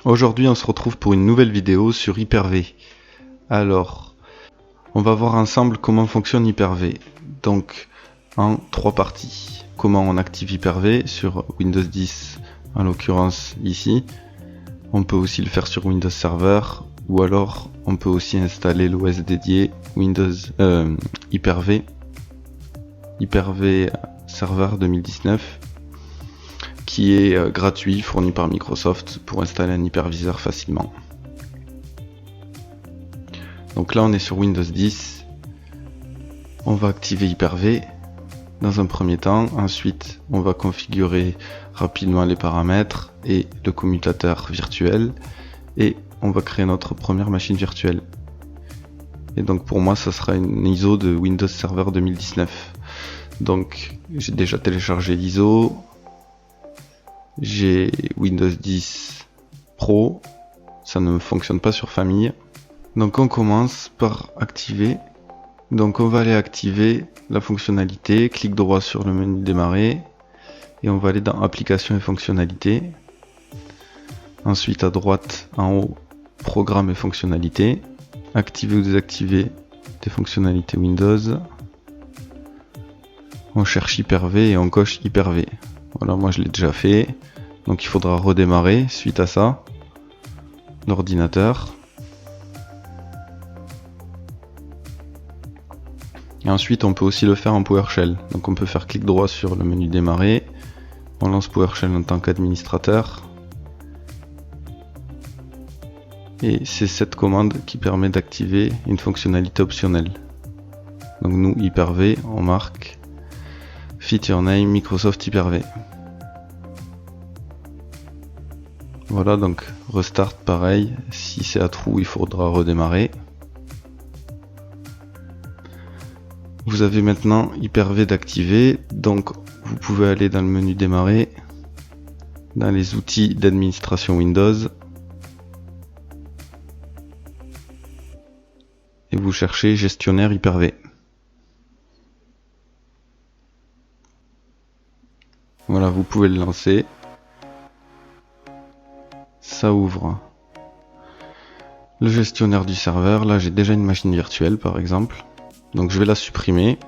Aujourd'hui, on se retrouve pour une nouvelle vidéo sur Hyper-V. Alors, on va voir ensemble comment fonctionne Hyper-V. Donc, en 3 parties. Comment on active Hyper-V sur Windows 10, en l'occurrence ici. On peut aussi le faire sur Windows Server, ou alors on peut aussi installer l'OS dédié Windows Hyper-V. Hyper-V Server 2019. Qui est gratuit, fourni par Microsoft pour installer un hyperviseur facilement. Donc là on est sur Windows 10, on va activer Hyper-V dans un premier temps, ensuite on va configurer rapidement les paramètres et le commutateur virtuel et on va créer notre première machine virtuelle. Et donc pour moi ça sera une ISO de Windows Server 2019. Donc j'ai déjà téléchargé l'ISO. J'ai Windows 10 Pro, ça ne fonctionne pas sur famille. Donc on commence par activer. Donc on va aller activer la fonctionnalité, clic droit sur le menu démarrer et on va aller dans applications et fonctionnalités. Ensuite à droite en haut, programme et fonctionnalités. Activer ou désactiver des fonctionnalités Windows. On cherche Hyper-V et on coche Hyper-V. Voilà, moi je l'ai déjà fait. Donc il faudra redémarrer suite à ça l'ordinateur. Et ensuite on peut aussi le faire en PowerShell. Donc on peut faire clic droit sur le menu démarrer. On lance PowerShell en tant qu'administrateur. Et c'est cette commande qui permet d'activer une fonctionnalité optionnelle. Donc nous Hyper-V, on marque Feature Name Microsoft Hyper-V. Voilà, donc restart pareil, si c'est à trou il faudra redémarrer. Vous avez maintenant Hyper-V d'activer, donc vous pouvez aller dans le menu démarrer, dans les outils d'administration Windows, et vous cherchez gestionnaire Hyper-V. Voilà, vous pouvez le lancer. Ça ouvre le gestionnaire du serveur. Là j'ai déjà une machine virtuelle par exemple, donc je vais la supprimer,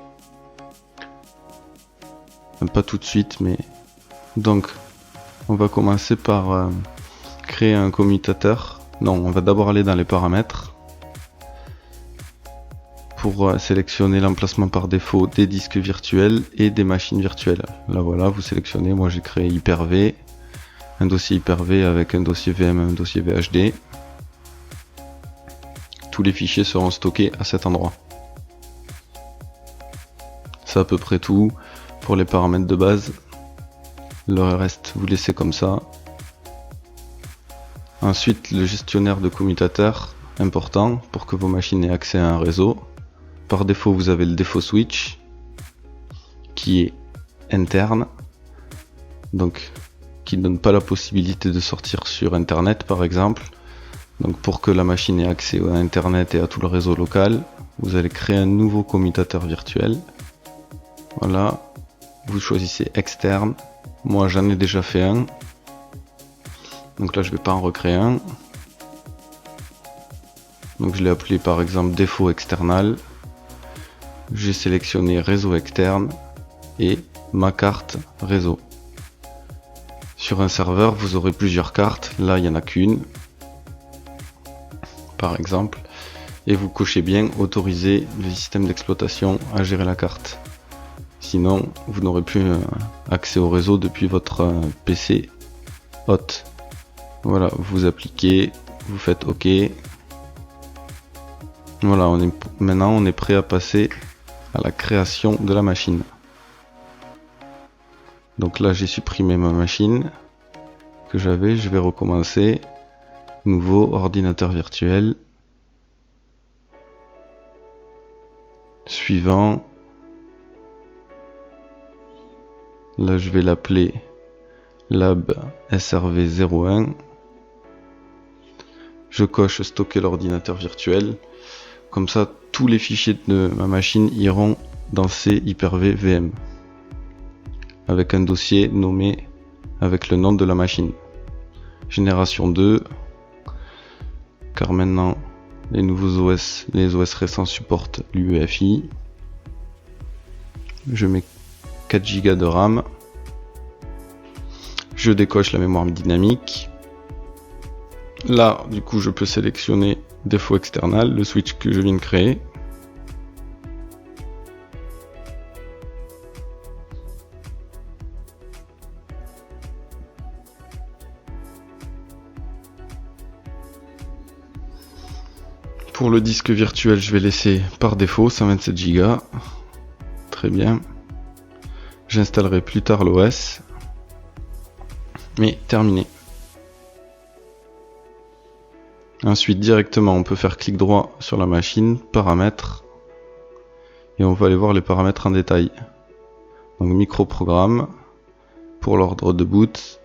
pas tout de suite, mais donc on va commencer par créer un commutateur. Non, on va d'abord aller dans les paramètres pour sélectionner l'emplacement par défaut des disques virtuels et des machines virtuelles. Là voilà, vous sélectionnez, moi j'ai créé Hyper-V, un dossier Hyper-V avec un dossier VM, un dossier VHD. Tous les fichiers seront stockés à cet endroit. C'est à peu près tout pour les paramètres de base. Le reste, vous laissez comme ça. Ensuite, le gestionnaire de commutateur, important pour que vos machines aient accès à un réseau. Par défaut, vous avez le défaut switch qui est interne. Donc, qui ne donne pas la possibilité de sortir sur internet par exemple. Donc pour que la machine ait accès à internet et à tout le réseau local, vous allez créer un nouveau commutateur virtuel. Voilà, vous choisissez externe. Moi j'en ai déjà fait un, donc là je vais pas en recréer un. Donc je l'ai appelé par exemple défaut external. J'ai sélectionné réseau externe et ma carte réseau. Sur un serveur, vous aurez plusieurs cartes. Là, il n'y en a qu'une, par exemple. Et vous cochez bien autoriser le système d'exploitation à gérer la carte. Sinon, vous n'aurez plus accès au réseau depuis votre PC hôte. Voilà, vous appliquez, vous faites OK. Voilà, maintenant on est prêt à passer à la création de la machine. Donc là j'ai supprimé ma machine que j'avais, je vais recommencer. Nouveau ordinateur virtuel. Suivant. Là je vais l'appeler Lab SRV01. Je coche stocker l'ordinateur virtuel. Comme ça tous les fichiers de ma machine iront dans ces Hyper-V VM. Avec un dossier nommé avec le nom de la machine. Génération 2, car maintenant les nouveaux OS, les OS récents supportent l'UEFI. Je mets 4 Go de RAM. Je décoche la mémoire dynamique. Là, du coup, je peux sélectionner défaut external, le switch que je viens de créer. Pour le disque virtuel, je vais laisser par défaut 127 Go. Très bien. J'installerai plus tard l'OS. Mais terminé. Ensuite, directement, on peut faire clic droit sur la machine, paramètres. Et on va aller voir les paramètres en détail. Donc microprogramme, pour l'ordre de boot.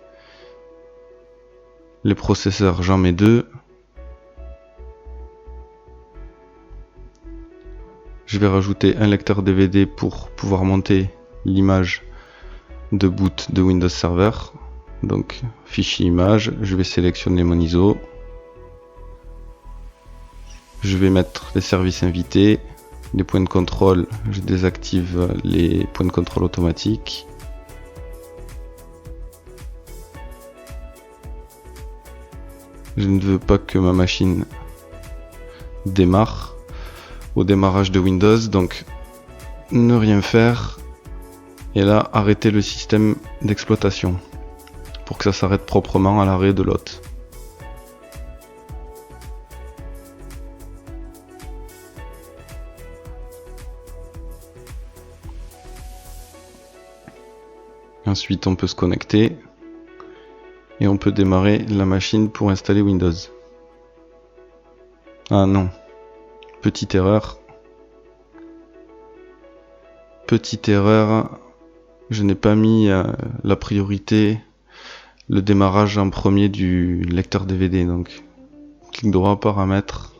Les processeurs, j'en mets 2. Je vais rajouter un lecteur DVD pour pouvoir monter l'image de boot de Windows Server. Donc fichier image, je vais sélectionner mon ISO. Je vais mettre les services invités, les points de contrôle, je désactive les points de contrôle automatiques. Je ne veux pas que ma machine démarre au démarrage de Windows, donc ne rien faire et là arrêter le système d'exploitation pour que ça s'arrête proprement à l'arrêt de l'hôte. Ensuite on peut se connecter et on peut démarrer la machine pour installer Windows. Ah non, petite erreur, je n'ai pas mis la priorité, le démarrage en premier du lecteur DVD. Donc clic droit, paramètres,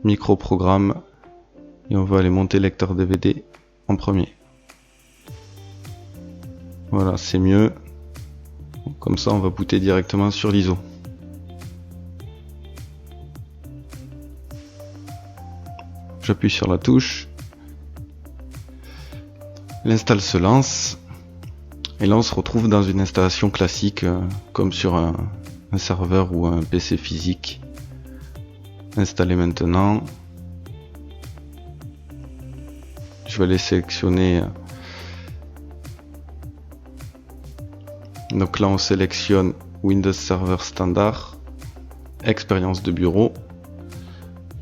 microprogramme, et on va aller monter lecteur DVD en premier. Voilà, c'est mieux. Comme ça, on va booter directement sur l'ISO. J'appuie sur la touche. L'install se lance. Et là, on se retrouve dans une installation classique, comme sur un serveur ou un PC physique. Installer maintenant. Je vais aller sélectionner. Donc là, on sélectionne Windows Server Standard, expérience de bureau,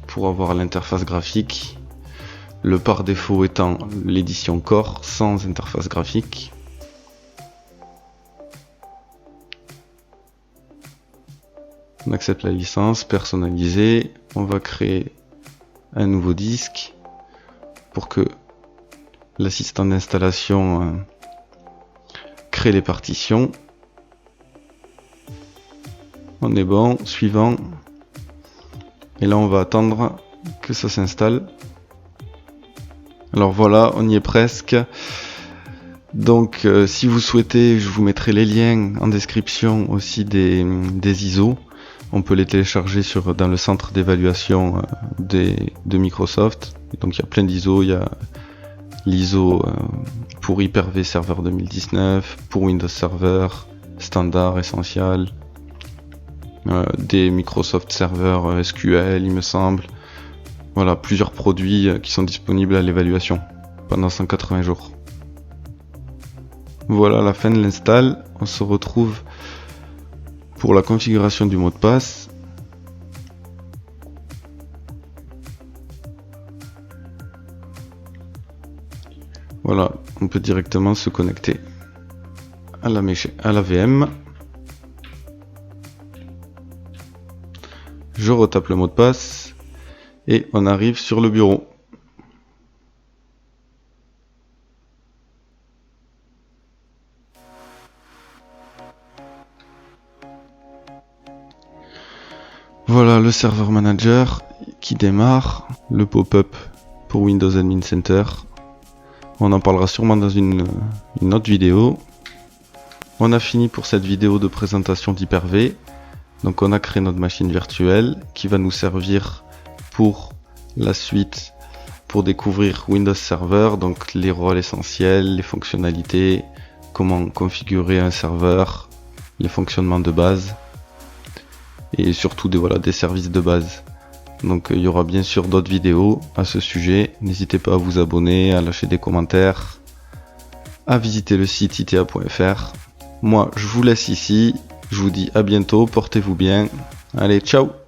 pour avoir l'interface graphique. Le par défaut étant l'édition Core sans interface graphique. On accepte la licence, personnaliser. On va créer un nouveau disque pour que l'assistant d'installation crée les partitions. On est bon, suivant. Et là on va attendre que ça s'installe. Alors voilà, on y est presque. Donc si vous souhaitez, je vous mettrai les liens en description aussi des ISO. On peut les télécharger dans le centre d'évaluation de Microsoft. Et donc il y a plein d'ISO, il y a l'ISO pour Hyper-V Server 2019, pour Windows Server, Standard, Essential, des Microsoft Server SQL il me semble. Voilà, plusieurs produits qui sont disponibles à l'évaluation pendant 180 jours. Voilà la fin de l'install. On se retrouve pour la configuration du mot de passe. Voilà, on peut directement se connecter à la VM. Je retape le mot de passe et on arrive sur le bureau. Voilà le serveur manager qui démarre, le pop-up pour Windows Admin Center. On en parlera sûrement dans une autre vidéo. On a fini pour cette vidéo de présentation d'Hyper-V. Donc on a créé notre machine virtuelle qui va nous servir pour la suite, pour découvrir Windows Server, donc les rôles essentiels, les fonctionnalités, comment configurer un serveur, les fonctionnements de base et surtout des services de base. Donc il y aura bien sûr d'autres vidéos à ce sujet. N'hésitez pas à vous abonner, à lâcher des commentaires, à visiter le site itea.fr. Moi je vous laisse ici, je vous dis à bientôt, portez-vous bien. Allez, ciao!